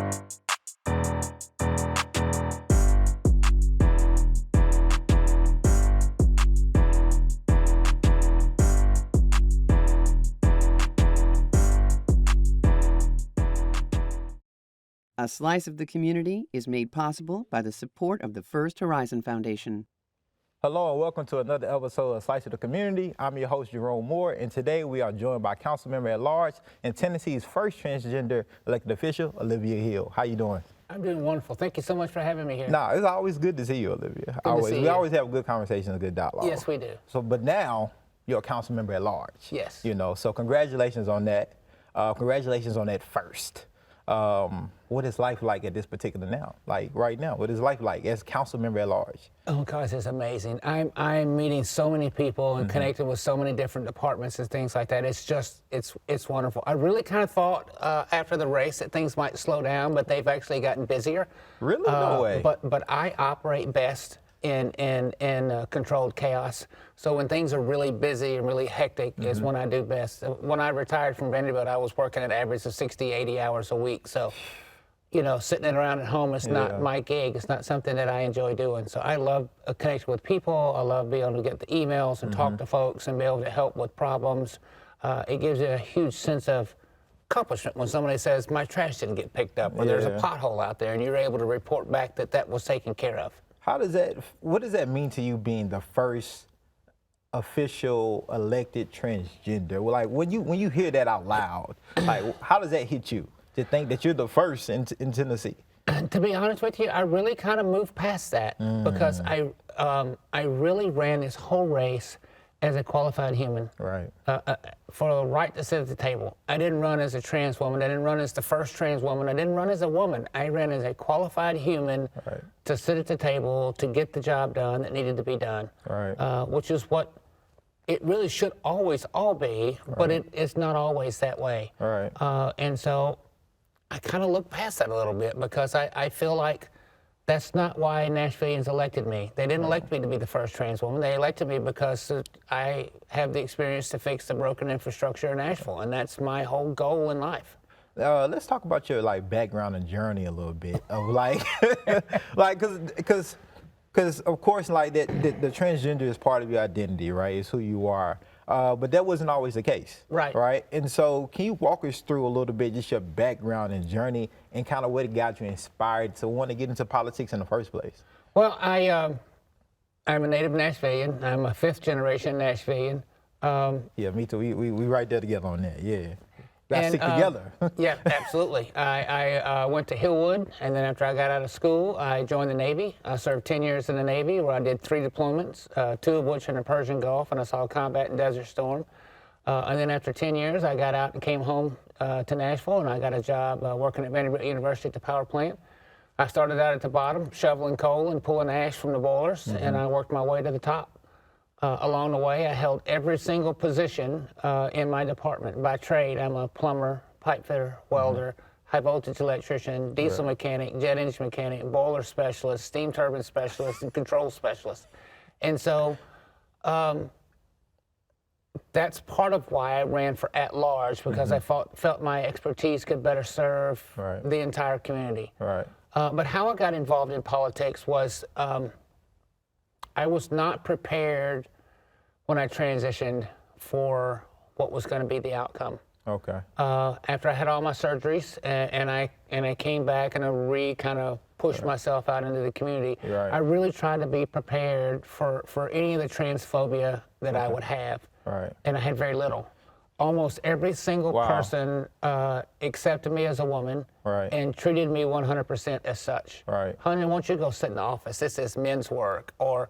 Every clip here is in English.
A Slice of the Community is made possible by the support of the First Horizon Foundation. Hello and welcome to another episode of Slice of the Community. I'm your host, Jerome Moore, and today we are joined by Council Member at Large and Tennessee's first transgender elected official, Olivia Hill. How you doing? I'm doing wonderful. Thank you so much for having me here. Nah, it's always good to see you, Olivia. We always have good conversations and good dialogue. Yes, we do. So, but now you're a council member at large. Yes. You know, so congratulations on that. Congratulations on that first. What is life like at this particular now? Like right now, what is life like as council member at large? Oh gosh, it's amazing. I'm meeting so many people and connecting with so many different departments and things like that. It's just, it's wonderful. I really kind of thought after the race that things might slow down, but they've actually gotten busier. Really? No way. But I operate best in controlled chaos. So when things are really busy and really hectic is when I do best. When I retired from Vanderbilt, I was working an average of 60, 80 hours a week. So, you know, sitting around at home is not my gig. It's not something that I enjoy doing. So I love connecting with people. I love being able to get the emails and talk to folks and be able to help with problems. It gives you a huge sense of accomplishment when somebody says, my trash didn't get picked up, or there's a pothole out there, and you're able to report back that that was taken care of. What does that mean to you being the first official elected transgender? Well, like when you hear that out loud, like how does that hit you to think that you're the first in Tennessee? To be honest with you, I really kind of moved past that because I really ran this whole race as a qualified human, right? For the right to sit at the table. I didn't run as a trans woman. I didn't run as the first trans woman. I didn't run as a woman. I ran as a qualified human to sit at the table to get the job done that needed to be done, which is what it really should always all be, but it's not always that way. And so I kind of look past that a little bit because I feel like that's not why Nashvillians elected me. They didn't elect me to be the first trans woman. They elected me because I have the experience to fix the broken infrastructure in Nashville, and that's my whole goal in life. Let's talk about your background and journey a little bit of because of course the transgender is part of your identity, right? It's who you are. But that wasn't always the case. Right. And so can you walk us through a little bit just your background and journey and kind of what got you inspired to want to get into politics in the first place? Well, I'm a native Nashvillian. I'm a fifth generation Nashvillian. Yeah, me too. We right there together on that, yeah. Let's stick together. Yeah, absolutely. I went to Hillwood, and then after I got out of school, I joined the Navy. I served 10 years in the Navy, where I did 3 deployments, 2 of which in the Persian Gulf, and I saw combat in Desert Storm. And then after 10 years, I got out and came home to Nashville, and I got a job working at Vanderbilt University at the power plant. I started out at the bottom, shoveling coal and pulling ash from the boilers, and I worked my way to the top. Along the way, I held every single position in my department. By trade, I'm a plumber, pipe fitter, welder, high voltage electrician, diesel mechanic, jet engine mechanic, boiler specialist, steam turbine specialist, and control specialist. And so that's part of why I ran for at-large, because I felt my expertise could better serve the entire community. But how I got involved in politics was I was not prepared when I transitioned for what was going to be the outcome. After I had all my surgeries and I came back and I kind of pushed myself out into the community, I really tried to be prepared for any of the transphobia that I would have. And I had very little. Almost every single person accepted me as a woman and treated me 100% as such. Honey, why don't you go sit in the office? This is men's work. Or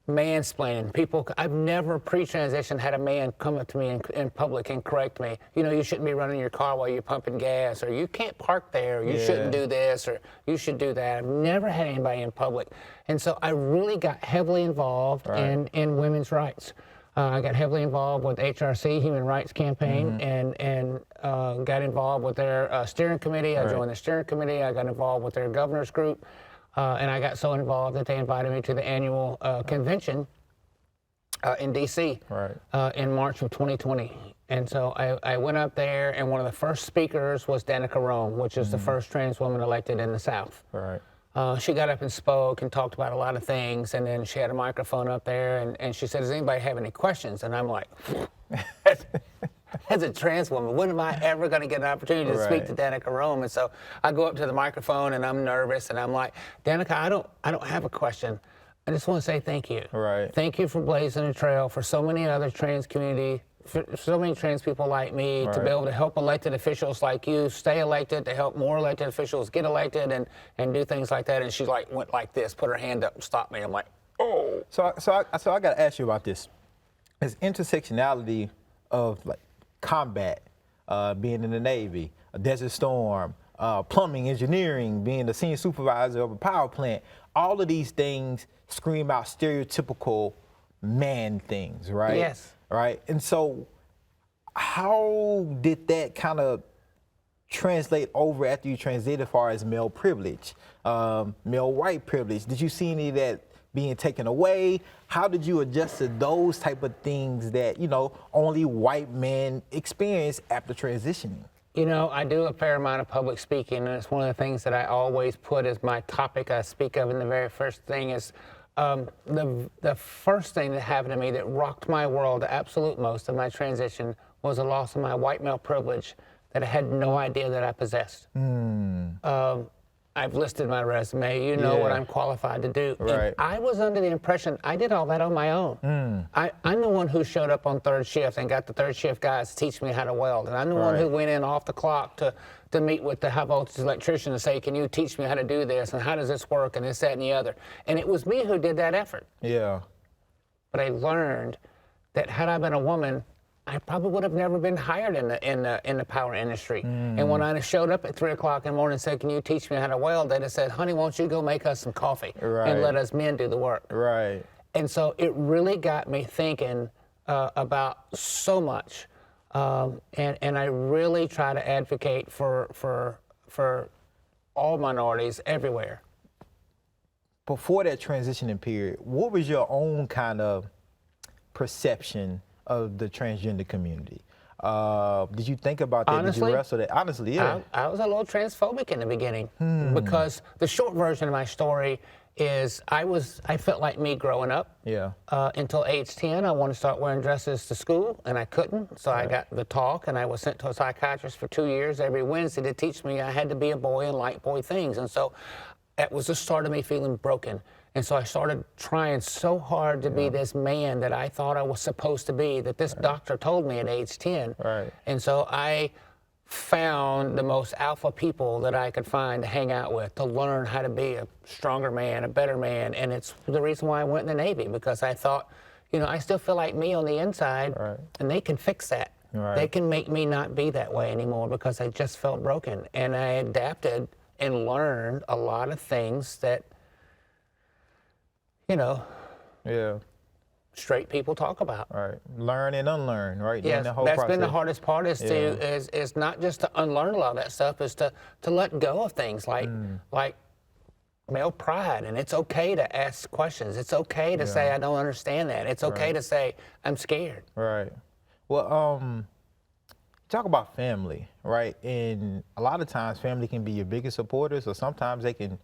mansplaining. People, I've never pre-transition had a man come up to me in public and correct me. You know, you shouldn't be running your car while you're pumping gas, or you can't park there, or you shouldn't do this, or you should do that. I've never had anybody in public. And so I really got heavily involved in women's rights. I got heavily involved with HRC, Human Rights Campaign, and got involved with their steering committee. I joined the steering committee. I got involved with their governor's group. And I got so involved that they invited me to the annual convention in D.C. In March of 2020. And so I went up there, and one of the first speakers was Danica Rome, which is the first trans woman elected in the South. Right. She got up and spoke and talked about a lot of things, and then she had a microphone up there, and she said, does anybody have any questions? And I'm like, as a trans woman, when am I ever going to get an opportunity to speak to Danica Rome? And so I go up to the microphone, and I'm nervous, and I'm like, Danica, I don't have a question. I just want to say thank you. Right. Thank you for blazing a trail for so many other trans community, for so many trans people like me, to be able to help elected officials like you stay elected, to help more elected officials get elected and do things like that. And she like went like this, put her hand up and stopped me. I'm like, oh. So I got to ask you about this. Is intersectionality of like combat, being in the Navy, a Desert Storm, plumbing, engineering, being the senior supervisor of a power plant, all of these things scream out stereotypical man things, right? Yes. Right. And so how did that kind of translate over after you transited as far as male privilege, male white privilege? Did you see any of that being taken away? How did you adjust to those type of things that, you know, only white men experience after transitioning? You know, I do a fair amount of public speaking, and it's one of the things that I always put as my topic I speak of, and the very first thing is the first thing that happened to me that rocked my world the absolute most of my transition was the loss of my white male privilege that I had no idea that I possessed. I've listed my resume. You know what I'm qualified to do. Right. And I was under the impression I did all that on my own. I'm the one who showed up on third shift and got the third shift guys to teach me how to weld. And I'm the one who went in off the clock to meet with the high voltage electrician and say, can you teach me how to do this? And how does this work? And this, that, and the other. And it was me who did that effort. Yeah. But I learned that had I been a woman, I probably would have never been hired in the power industry. And when I showed up at 3 o'clock in the morning and said, can you teach me how to weld? They'd have said, honey, why don't you go make us some coffee and let us men do the work. Right. And so it really got me thinking about so much. And I really try to advocate for all minorities everywhere. Before that transitioning period, what was your own kind of perception of the transgender community? Did you think about that? Honestly, did you wrestle that? Honestly, yeah. I was a little transphobic in the beginning because the short version of my story is I felt like me growing up. Yeah. Until age 10, I wanted to start wearing dresses to school, and I couldn't. So I got the talk, and I was sent to a psychiatrist for 2 years every Wednesday to teach me I had to be a boy and like boy things. And so that was the start of me feeling broken. And so I started trying so hard to be this man that I thought I was supposed to be, that this doctor told me at age 10. Right. And so I found the most alpha people that I could find to hang out with, to learn how to be a stronger man, a better man. And it's the reason why I went in the Navy, because I thought, you know, I still feel like me on the inside, and they can fix that. They can make me not be that way anymore, because I just felt broken. And I adapted and learned a lot of things that, you know, straight people talk about. Right. Learn and unlearn, right? Yes, the whole that's process. been the hardest part is not just to unlearn a lot of that stuff, is to let go of things like male pride. And it's okay to ask questions. It's okay to say, I don't understand that. It's okay to say, I'm scared. Right. Well, talk about family, right? And a lot of times family can be your biggest supporters, or sometimes they can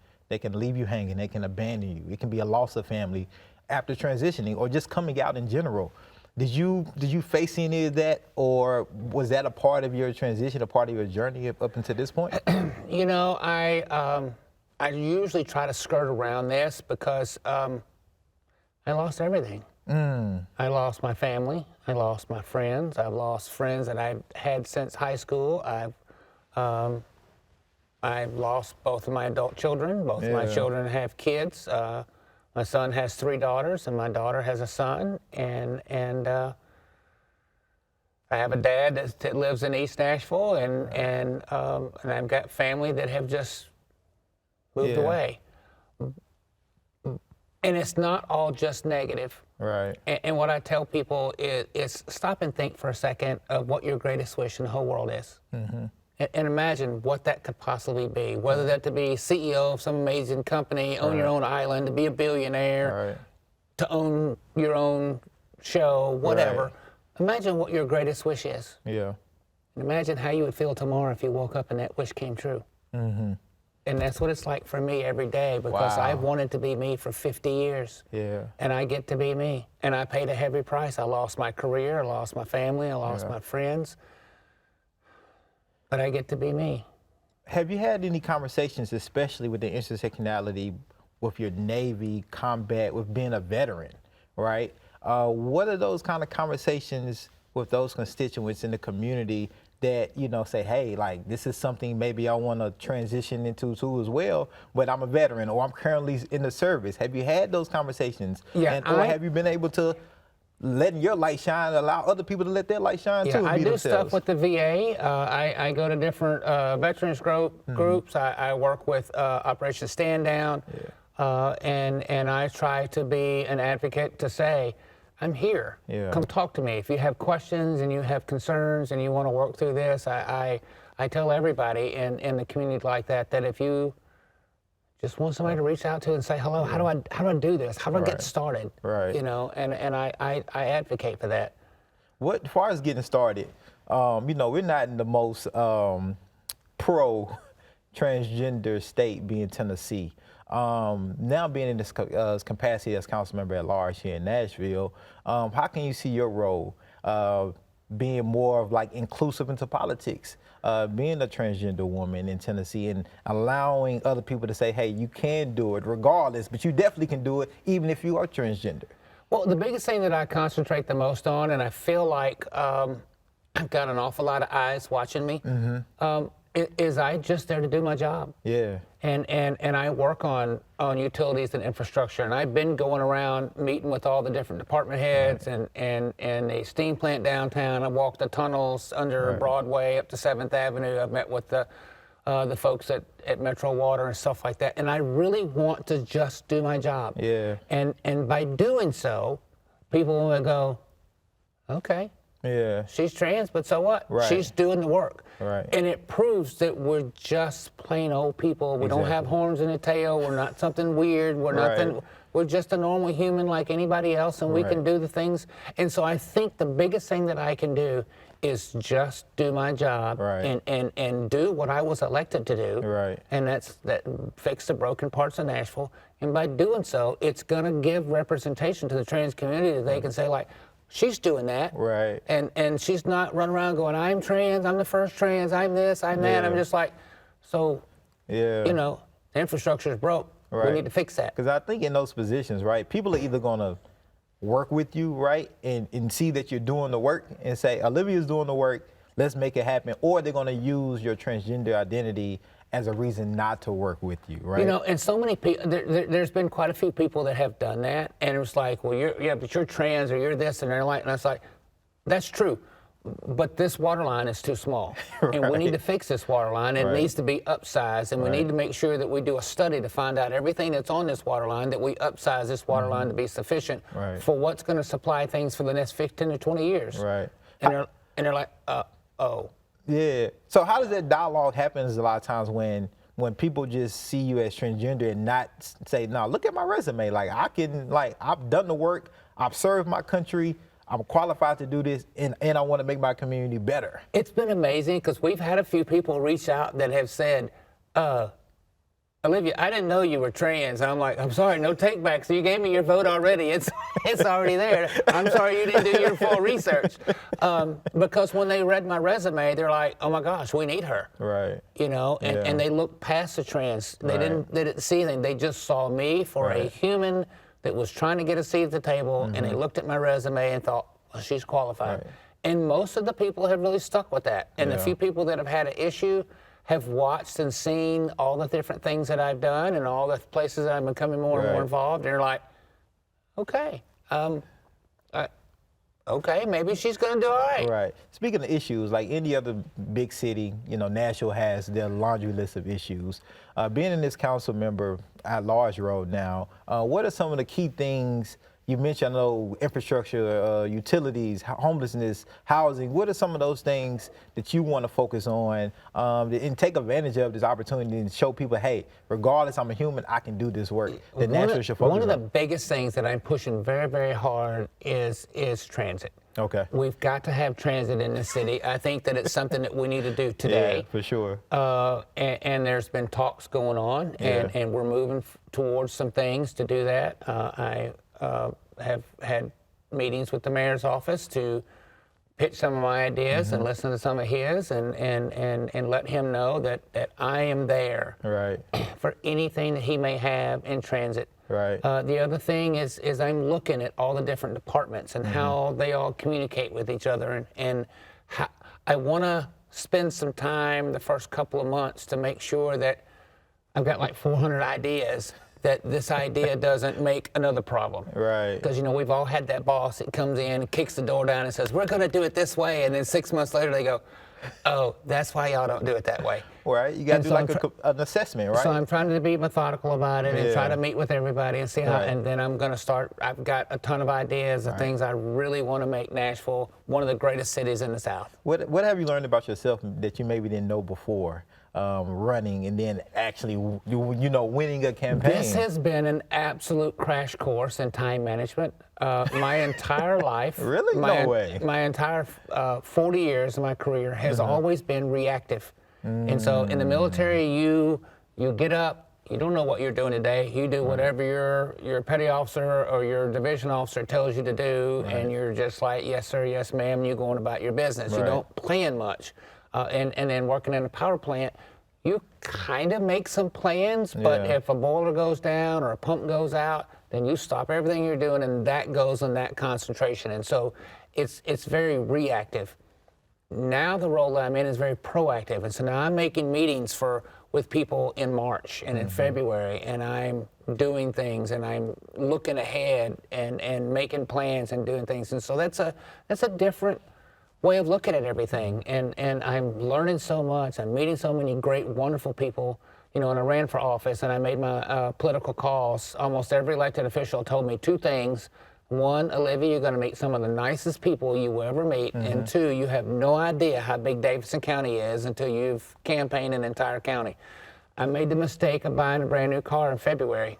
leave you hanging, they can abandon you. It can be a loss of family after transitioning, or just coming out in general. Did you face any of that, or was that a part of your transition, a part of your journey up until this point? You know, I usually try to skirt around this because I lost everything. I lost my family. I lost my friends. I've lost friends that I've had since high school. I've lost both of my adult children. Both of my children have kids. My son has 3 daughters, and my daughter has a son. And I have a dad that lives in East Nashville, and I've got family that have just moved away. And it's not all just negative. Right. And what I tell people is stop and think for a second of what your greatest wish in the whole world is. And imagine what that could possibly be, whether that to be CEO of some amazing company, own your own island, to be a billionaire, to own your own show, whatever. Imagine what your greatest wish is. Yeah. And imagine how you would feel tomorrow if you woke up and that wish came true. Mm-hmm. And that's what it's like for me every day, because Wow. I've wanted to be me for 50 years. Yeah. And I get to be me. And I paid a heavy price. I lost my career, I lost my family, I lost my friends. But I get to be me. Have you had any conversations, especially with the intersectionality with your Navy combat, with being a veteran, right? What are those kind of conversations with those constituents in the community that, you know, say, hey, like, this is something maybe I want to transition into too as well, but I'm a veteran or I'm currently in the service. Have you had those conversations? Yeah. Or have you been able to let your light shine, allow other people to let their light shine too? I be do themselves? stuff with the VA. I go to different veterans groups. I work with Operation Stand Down. Yeah. And I try to be an advocate to say, I'm here. Yeah. Come talk to me. If you have questions and you have concerns and you want to work through this, I tell everybody in the community like that if you just want somebody to reach out to and say hello, how do I do this? How do I get started? Right. You know, and I advocate for that. What, as far as getting started, you know, we're not in the most pro transgender state, being Tennessee. Now being in this capacity as council member at large here in Nashville, how can you see your role being more of like inclusive into politics, being a transgender woman in Tennessee and allowing other people to say, hey, you can do it regardless, but you definitely can do it even if you are transgender? Well, the biggest thing that I concentrate the most on, and I feel like I've got an awful lot of eyes watching me, is I just there to do my job. Yeah. And I work on utilities and infrastructure, and I've been going around meeting with all the different department heads and the steam plant downtown. I've walked the tunnels under Broadway up to 7th Avenue. I've met with the folks at Metro Water and stuff like that. And I really want to just do my job. Yeah. And by doing so, people will go, okay. Yeah. She's trans, but so what? Right. She's doing the work. Right. And it proves that we're just plain old people. We don't have horns in a tail. We're not something weird. We're nothing. We're just a normal human like anybody else, and we can do the things. And so I think the biggest thing that I can do is just do my job and do what I was elected to do. Right. And that's fix the broken parts of Nashville. And by doing so, it's going to give representation to the trans community that they can say, like, she's doing that. Right. And she's not running around going, I'm trans, I'm the first trans, I'm this, I'm that. I'm just like, so, you know, the infrastructure is broke. Right. We need to fix that. Because I think in those positions, right, people are either going to work with you, right, and see that you're doing the work and say, Olivia's doing the work, let's make it happen. Or they're going to use your transgender identity as a reason not to work with you, right? You know, and so many people, there's been quite a few people that have done that, and it was like, well, but you're trans, or you're this, and they're like, and I was like, that's true, but this water line is too small, and we need to fix this water line. It needs to be upsized, and we need to make sure that we do a study to find out everything that's on this water line, that we upsize this water line to be sufficient for what's going to supply things for the next 15 to 20 years. Right. And they're like, oh. Yeah. So how does that dialogue happen a lot of times when people just see you as transgender and not say, no, look at my resume. Like, I've done the work, I've served my country, I'm qualified to do this, and I want to make my community better. It's been amazing because we've had a few people reach out that have said, Olivia, I didn't know you were trans. I'm like, I'm sorry, no take back. So you gave me your vote already. It's already there. I'm sorry you didn't do your full research. Because when they read my resume, they're like, oh my gosh, we need her. Right. You know, and they looked past the trans. They didn't see anything. They just saw me for a human that was trying to get a seat at the table, and they looked at my resume and thought, well, she's qualified. And most of the people have really stuck with that. And the few people that have had an issue have watched and seen all the different things that I've done and all the places that I'm becoming more and more involved. And they're like, okay, okay, maybe she's going to do all right. Right. Speaking of issues, like any other big city, you know, Nashville has their laundry list of issues. Being in this council member at large role now, what are some of the key things you mentioned? I know infrastructure, utilities, homelessness, housing. What are some of those things that you want to focus on and take advantage of this opportunity and show people, hey, regardless I'm a human, I can do this work that Nashville should focus on? One of the biggest things that I'm pushing very, very hard is transit. Okay. We've got to have transit in the city. I think that it's something that we need to do today. Yeah, for sure. And there's been talks going on, and we're moving towards some things to do that. I have had meetings with the mayor's office to pitch some of my ideas and listen to some of his, and let him know that I am there for anything that he may have in transit. Right. The other thing is I'm looking at all the different departments and how they all communicate with each other, and how I want to spend some time the first couple of months to make sure that I've got like 400 ideas, that this idea doesn't make another problem. Right. Because, you know, we've all had that boss that comes in and kicks the door down and says, we're going to do it this way, and then 6 months later they go, oh, that's why y'all don't do it that way. Right, you got to do like an assessment, right? So I'm trying to be methodical about it and try to meet with everybody and see how, and then I'm going to start. I've got a ton of ideas of things I really want to make Nashville one of the greatest cities in the South. What have you learned about yourself that you maybe didn't know before, running and then actually, winning a campaign? This has been an absolute crash course in time management. My entire life. Really? No way. My entire 40 years of my career has always been reactive. And so in the military, you get up, you don't know what you're doing today. You do whatever your petty officer or your division officer tells you to do, and you're just like, yes, sir, yes, ma'am, and you're going about your business. You don't plan much. And then working in a power plant, you kind of make some plans, but if a boiler goes down or a pump goes out, then you stop everything you're doing, and that goes in that concentration. And so it's very reactive. Now the role that I'm in is very proactive, and so now I'm making meetings with people in March and in February, and I'm doing things, and I'm looking ahead and making plans and doing things, and so that's a different way of looking at everything, and I'm learning so much. I'm meeting so many great, wonderful people, and I ran for office, and I made my political calls. Almost every elected official told me two things. One, Olivia, you're going to meet some of the nicest people you will ever meet. And two, you have no idea how big Davidson County is until you've campaigned an entire county. I made the mistake of buying a brand new car in February.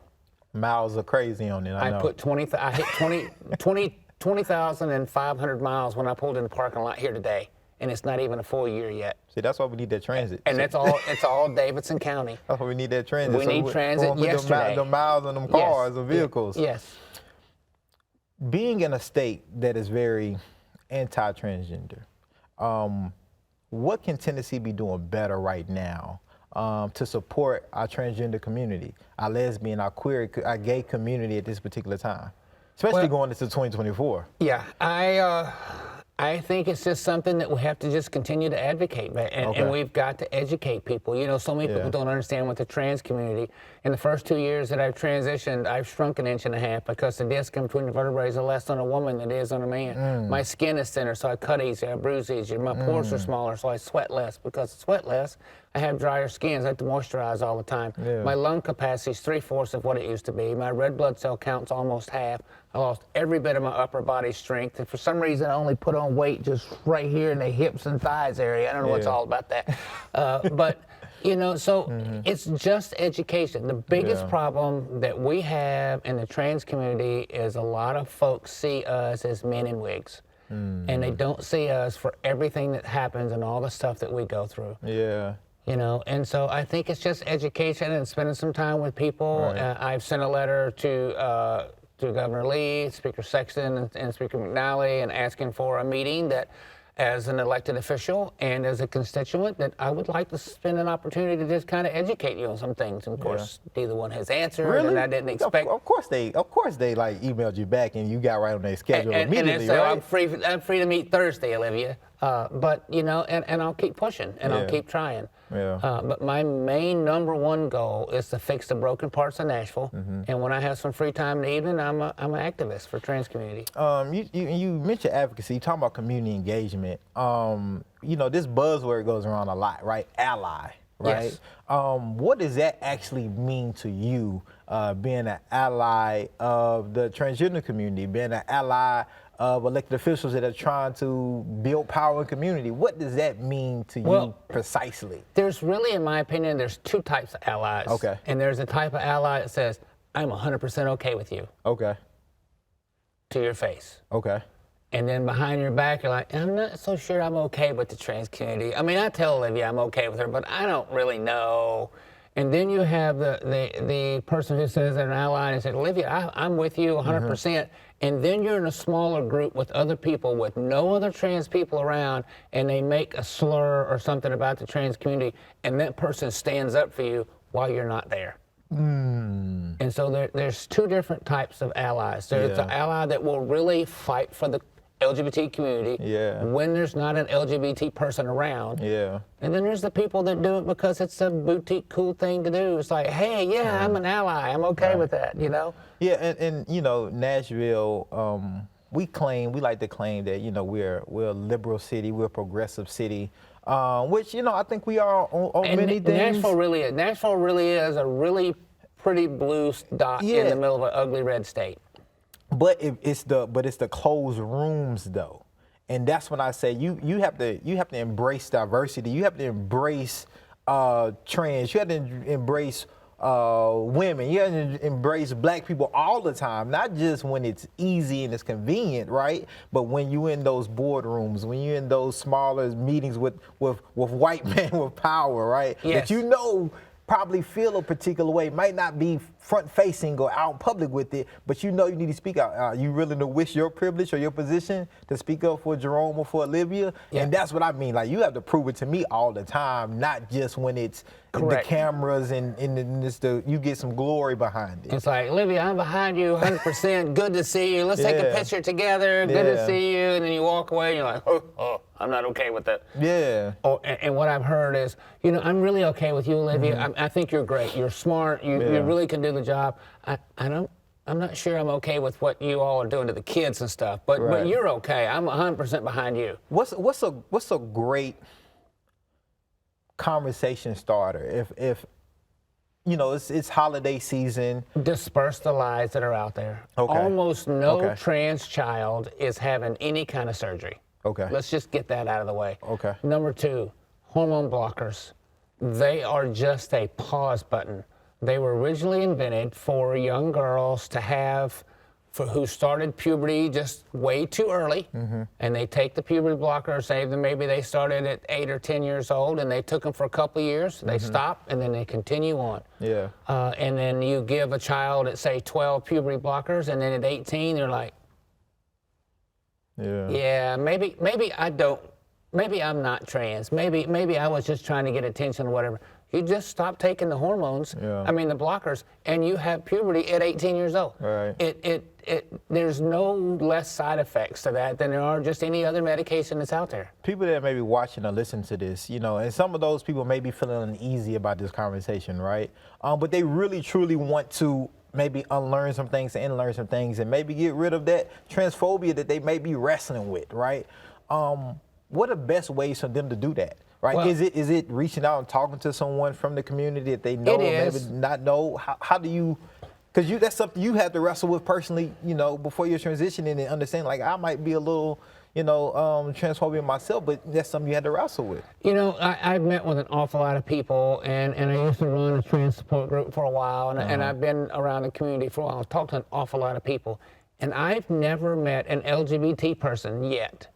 Miles are crazy on it, I know. I hit 20,500 miles when I pulled in the parking lot here today, and it's not even a full year yet. See, that's why we need that transit. And it's all Davidson County. That's why we need that transit. We need transit yesterday. The miles on them cars and vehicles. Yes. Being in a state that is very anti-transgender, what can Tennessee be doing better right now to support our transgender community, our lesbian, our queer, our gay community at this particular time, especially going into 2024? Yeah, I think it's just something that we have to just continue to advocate, and we've got to educate people. So many people don't understand what the trans community. In the first 2 years that I've transitioned, I've shrunk 1.5 inches because the disc in between the vertebrae is less on a woman than it is on a man. My skin is thinner, so I cut easier, I bruise easier. My pores are smaller, so I sweat less. Because I sweat less, I have drier skin. I have to moisturize all the time. My lung capacity is 3/4 of what it used to be. My red blood cell count's almost half. I lost every bit of my upper body strength, and for some reason I only put on weight just right here in the hips and thighs area. I don't know what's all about that. But, it's just education. The biggest problem that we have in the trans community is a lot of folks see us as men in wigs. And they don't see us for everything that happens and all the stuff that we go through. And so I think it's just education and spending some time with people. I've sent a letter to Governor Lee, Speaker Sexton, and Speaker McNally, and asking for a meeting that, as an elected official and as a constituent, that I would like to spend an opportunity to just kind of educate you on some things. And of course, neither one has answered, and I didn't expect. Of course they like emailed you back, and you got right on their schedule immediately, so right? I'm free to meet Thursday, Olivia. But and I'll keep pushing, and I'll keep trying. But my main #1 goal is to fix the broken parts of Nashville. And when I have some free time in the evening, I'm an activist for trans community. You mentioned advocacy. You talking about community engagement. This buzzword goes around a lot, right? Ally, right? Yes. What does that actually mean to you, being an ally of the transgender community, being an ally of elected officials that are trying to build power in community? What does that mean to you precisely? There's really, in my opinion, there's two types of allies. Okay. And there's a type of ally that says, I'm 100% okay with you. Okay. To your face. Okay. And then behind your back, you're like, I'm not so sure I'm okay with the trans community. I mean, I tell Olivia I'm okay with her, but I don't really know. And then you have the person who says they're an ally and said, Olivia, I'm with you 100%. And then you're in a smaller group with other people with no other trans people around, and they make a slur or something about the trans community, and that person stands up for you while you're not there. And so there's two different types of allies. There's the ally that will really fight for the LGBT community when there's not an LGBT person around. And then there's the people that do it because it's a boutique cool thing to do. It's like, hey, I'm an ally. I'm okay with that, you know? Yeah, and you know, Nashville, we like to claim that, you know, we're a liberal city, we're a progressive city, which, you know, I think we are on many things. Nashville really is a really pretty blue dot in the middle of an ugly red state. But it's the closed rooms though, and that's when I say you have to embrace diversity. You have to embrace trans. You have to embrace women. You have to embrace black people all the time, not just when it's easy and it's convenient, right? But when you're in those boardrooms, when you're in those smaller meetings with white men with power, right? Yes. That you know probably feel a particular way, might not be front facing or out in public with it, but you know you need to speak out. Are you willing to wish your privilege or your position to speak up for Jerome or for Olivia? And that's what I mean. Like, you have to prove it to me all the time, not just when it's the cameras and you get some glory behind it. It's like, Olivia, I'm behind you 100%. Good to see you. Let's take a picture together. Good to see you. And then you walk away and you're like, oh, I'm not okay with that. Yeah. Oh, and what I've heard is, you know, I'm really okay with you, Olivia. I think you're great. You're smart. You really can do the job. I'm not sure I'm okay with what you all are doing to the kids and stuff, but you're okay. I'm 100% behind you. What's a great conversation starter if you know it's holiday season? Disperse the lies that are out there. Almost no trans child is having any kind of surgery. Let's just get that out of the way. Number two, hormone blockers. They are just a pause button. They were originally invented for young girls to have, who started puberty just way too early, and they take the puberty blocker, say that maybe they started at 8 or 10 years old, and they took them for a couple of years, they stop, and then they continue on. And then you give a child at, say, 12 puberty blockers, and then at 18, they're like, maybe I'm not trans. Maybe I was just trying to get attention or whatever. You just stop taking the hormones, I mean the blockers, and you have puberty at 18 years old. There's no less side effects to that than there are just any other medication that's out there. People that may be watching or listening to this, you know, and some of those people may be feeling uneasy about this conversation, right? But they really, truly want to maybe unlearn some things and learn some things and maybe get rid of that transphobia that they may be wrestling with, right? What are the best ways for them to do that? Right? Well, is it reaching out and talking to someone from the community that they know or maybe not know? How do you, because that's something you have to wrestle with personally, you know, before you're transitioning and understand, like, I might be a little, you know, transphobia myself, but that's something you had to wrestle with. You know, I've met with an awful lot of people, and I used to run a trans support group for a while, and I've been around the community for a while. I've talked to an awful lot of people, and I've never met an LGBT person yet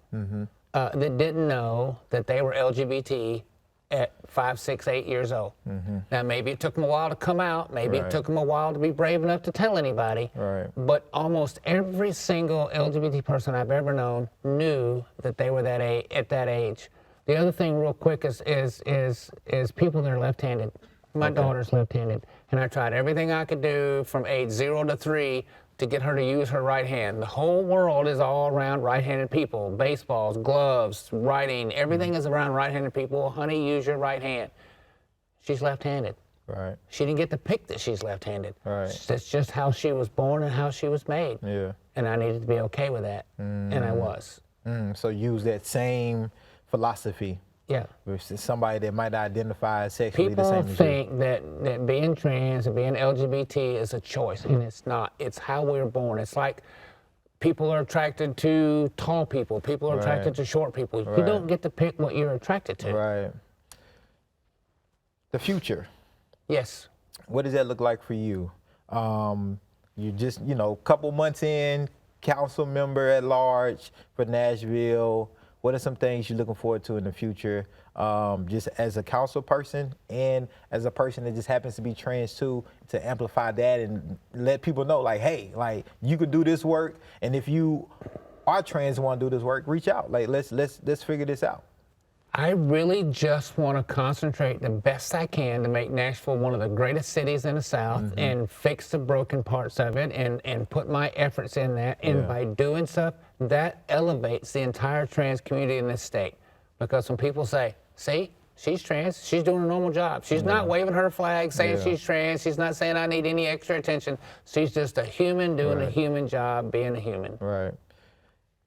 that didn't know that they were LGBT at 5, 6, 8 years old. Now, maybe it took them a while to come out. Maybe it took them a while to be brave enough to tell anybody. But almost every single LGBT person I've ever known knew that they were at that age. The other thing, real quick, is people that are left-handed. My daughter's left-handed, and I tried everything I could do from age 0 to 3 to get her to use her right hand. The whole world is all around right-handed people. Baseballs, gloves, writing, everything is around right-handed people. Honey, use your right hand. She's left-handed. She didn't get to pick that she's left-handed. That's just how she was born and how she was made. And I needed to be okay with that, and I was. So use that same philosophy. Versus somebody that might identify sexually the same as you. People think that being trans and being LGBT is a choice, and it's not. It's how we're born. It's like people are attracted to tall people. People are attracted to short people. You don't get to pick what you're attracted to. The future. Yes. What does that look like for you? You just, you know, couple months in, council member at large for Nashville, what are some things you're looking forward to in the future, just as a council person and as a person that just happens to be trans too, to amplify that and let people know, like, hey, like, you could do this work, and if you are trans and want to do this work, reach out. Like, let's figure this out. I really just want to concentrate the best I can to make Nashville one of the greatest cities in the South and fix the broken parts of it and put my efforts in that. And by doing stuff, that elevates the entire trans community in this state. Because when people say, see, she's trans, she's doing a normal job. She's not waving her flag saying she's trans. She's not saying I need any extra attention. She's just a human doing a human job, being a human. Right.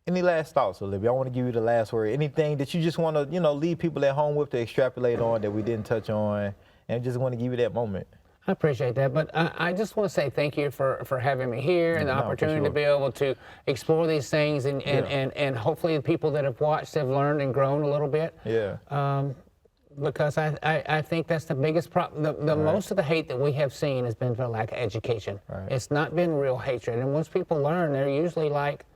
Any last thoughts, Olivia? I want to give you the last word. Anything that you just want to, leave people at home with to extrapolate on that we didn't touch on, and just want to give you that moment. I appreciate that, but I just want to say thank you for having me here and the opportunity to be able to explore these things and hopefully the people that have watched have learned and grown a little bit. Because I think that's the biggest problem. The most of the hate that we have seen has been for lack of education. It's not been real hatred, and once people learn, they're usually like,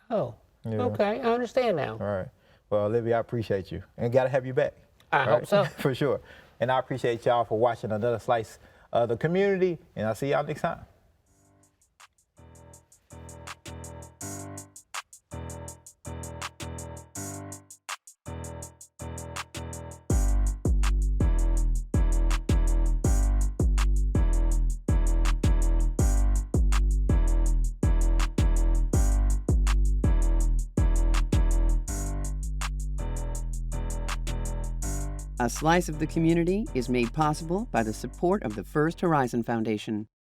oh, okay, I understand now. All right. Well, Olivia, I appreciate you. And got to have you back. I hope so. For sure. And I appreciate y'all for watching another slice of the community. And I'll see y'all next time. A Slice of the Community is made possible by the support of the First Horizon Foundation.